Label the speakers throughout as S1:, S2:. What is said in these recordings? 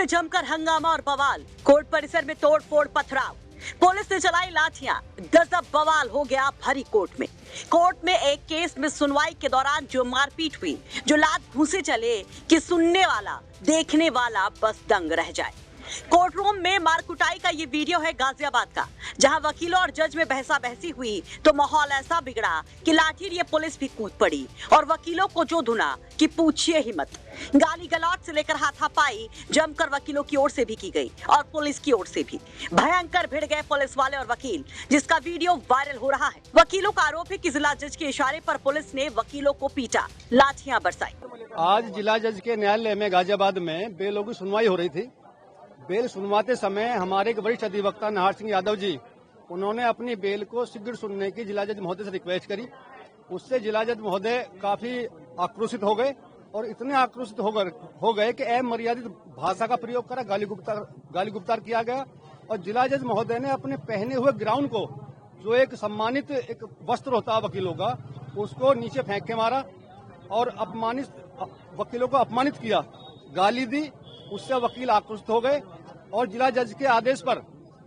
S1: में जमकर हंगामा और बवाल, कोर्ट परिसर में तोड़फोड़ पथराव, पुलिस ने चलाई लाठियां, गजब बवाल हो गया भरी कोर्ट में। कोर्ट में एक केस में सुनवाई के दौरान जो मारपीट हुई, जो लात घूंसे चले कि सुनने वाला देखने वाला बस दंग रह जाए। कोर्ट रूम में मारकुटाई का ये वीडियो है गाजियाबाद का, जहां वकीलों और जज में बहसा बहसी हुई तो माहौल ऐसा बिगड़ा कि लाठी लिए पुलिस भी कूद पड़ी और वकीलों को जो धुना कि पूछिए ही मत। गाली गलौज से लेकर हाथापाई जमकर वकीलों की ओर से भी की गई और पुलिस की ओर से भी। भयंकर भिड़ गए पुलिस वाले और वकील, जिसका वीडियो वायरल हो रहा है। वकीलों का आरोप है कि जिला जज के इशारे पर पुलिस ने वकीलों को पीटा, लाठियां बरसाई।
S2: आज जिला जज के न्यायालय में गाजियाबाद में बेलों की सुनवाई हो रही थी। बेल सुनवाते समय हमारे एक वरिष्ठ अधिवक्ता नाहर सिंह यादव जी, उन्होंने अपनी बेल को शीघ्र सुनने की जिला जज महोदय से रिक्वेस्ट करी। उससे जिला जज महोदय काफी आक्रोशित हो गए और इतने आक्रोशित हो गए कि अमर्यादित भाषा का प्रयोग करा, गाली गुप्तार किया गया। और जिला जज महोदय ने अपने पहने हुए ग्राउंड को, जो एक सम्मानित एक वस्त्र होता है वकीलों का, उसको नीचे फेंक के मारा और वकीलों को अपमानित किया, गाली दी। उससे वकील आक्रोशित हो गए और जिला जज के आदेश पर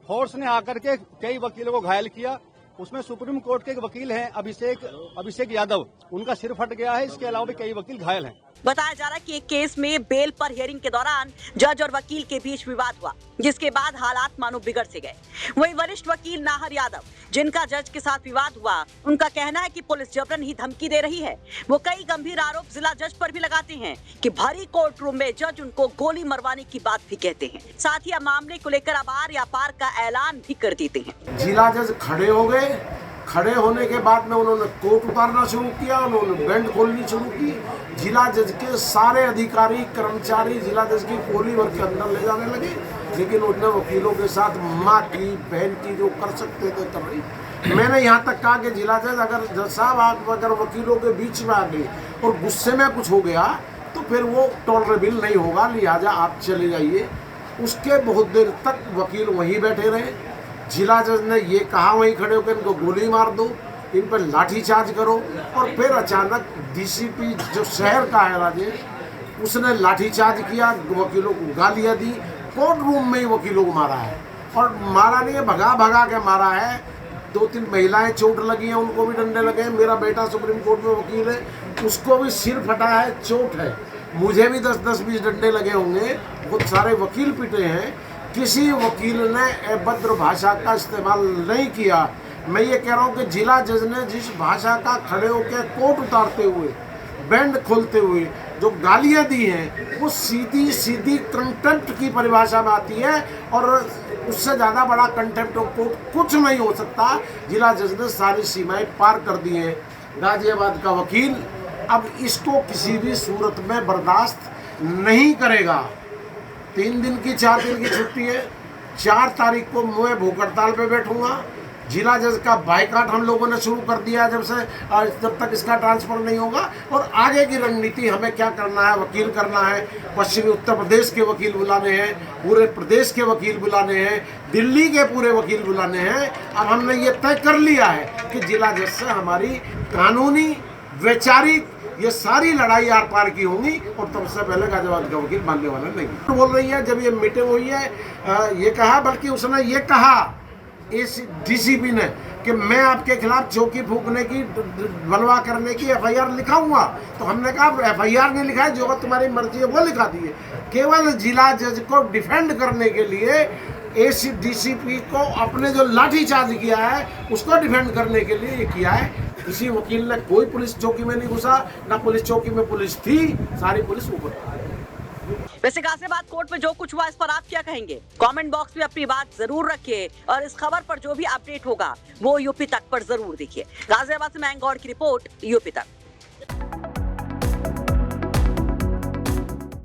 S2: फोर्स ने आकर के कई वकीलों को घायल किया। उसमें सुप्रीम कोर्ट के एक वकील हैं अभिषेक यादव, उनका सिर फट गया है। इसके अलावा भी कई वकील घायल हैं।
S1: बताया जा रहा है कि एक केस में बेल पर हियरिंग के दौरान जज और वकील के बीच विवाद हुआ, जिसके बाद हालात मानो बिगड़ से गए। वहीं वरिष्ठ वकील नाहर यादव, जिनका जज के साथ विवाद हुआ, उनका कहना है कि पुलिस जबरन ही धमकी दे रही है। वो कई गंभीर आरोप जिला जज पर भी लगाते हैं कि भरी कोर्ट रूम में जज उनको गोली मरवाने की बात भी कहते हैं। साथ ही मामले को लेकर अब आर या पार का ऐलान भी कर देते हैं।
S3: जिला जज खड़े हो गए। खड़े होने के बाद में उन्होंने कोट उतारना शुरू किया, उन्होंने बैंड खोलनी शुरू की। जिला जज के सारे अधिकारी कर्मचारी जिला जज की गोली भर के अंदर ले जाने लगे, लेकिन उन्होंने वकीलों के साथ माँ की बहन की जो कर सकते थे कर रही। मैंने यहाँ तक कहा कि जिला जज जज साहब आप अगर वकीलों के बीच में आ गए और गुस्से में कुछ हो गया तो फिर वो टॉलरेबल नहीं होगा, लिहाजा आप चले जाइए। उसके बहुत देर तक वकील वहीं बैठे रहे। जिला जज ने ये कहा वहीं खड़े होकर इनको गोली मार दो, इन पर लाठीचार्ज करो। और फिर अचानक डीसीपी जो शहर का है राजेश, उसने लाठीचार्ज किया, वकीलों को गालियां दी। कोर्ट रूम में ही वकीलों को मारा है और मारा नहीं है, भगा के मारा है। 2-3 महिलाएं चोट लगी हैं, उनको भी डंडे लगे हैं। मेरा बेटा सुप्रीम कोर्ट में वकील है, उसको भी सिर फटा है, चोट है। मुझे भी 10-20 डंडे लगे होंगे। बहुत सारे वकील पिटे हैं। किसी वकील ने अभद्र भाषा का इस्तेमाल नहीं किया। मैं ये कह रहा हूँ कि जिला जज ने जिस भाषा का खड़े होकर कोट उतारते हुए, बैंड खोलते हुए जो गालियाँ दी हैं, वो सीधी कंटेम्प्ट की परिभाषा में आती है और उससे ज़्यादा बड़ा कंटेम्प्ट ऑफ कोर्ट कुछ नहीं हो सकता। जिला जज ने सारी सीमाएं पार कर दी हैं। गाजियाबाद का वकील अब इसको किसी भी सूरत में बर्दाश्त नहीं करेगा। 3 दिन की 4 दिन की छुट्टी है। 4 तारीख को मैं भूख हड़ताल पे बैठूंगा। जिला जज का बाइकाट हम लोगों ने शुरू कर दिया जब तक इसका ट्रांसफर नहीं होगा। और आगे की रणनीति हमें क्या करना है, वकील करना है। पश्चिमी उत्तर प्रदेश के वकील बुलाने हैं, पूरे प्रदेश के वकील बुलाने हैं, दिल्ली के पूरे वकील बुलाने हैं। अब हमने ये तय कर लिया है कि जिला जज से हमारी कानूनी वैचारिक ये सारी लड़ाई आर पार की होंगी और तब से पहले गाजियाबाद का वकील मानने वाला नहीं। बोल रही है जब ये मीटिंग हुई है, ये कहा, बल्कि उसने ये कहा इस डीसीपी ने कि मैं आपके खिलाफ चौकी फूकने की, बलवा करने की एफआईआर लिखाऊंगा। तो हमने कहा एफआईआर नहीं लिखा है, जो तुम्हारी मर्जी है वो लिखा दी है। केवल जिला जज को डिफेंड करने के लिए इस डीसीपी को अपने जो लाठीचार्ज किया है उसको डिफेंड करने के लिए ये किया है। किसी वकील ने कोई पुलिस चौकी में नहीं घुसा, ना पुलिस चौकी में पुलिस थी, सारी पुलिस ऊपर।
S1: वैसे गाजियाबाद कोर्ट में जो कुछ हुआ, इस पर आप क्या कहेंगे? कमेंट बॉक्स में अपनी बात जरूर रखिए और इस खबर पर जो भी अपडेट होगा वो यूपी तक पर जरूर देखिए। गाजियाबाद से मैं गौड़ की रिपोर्ट, यूपी तक।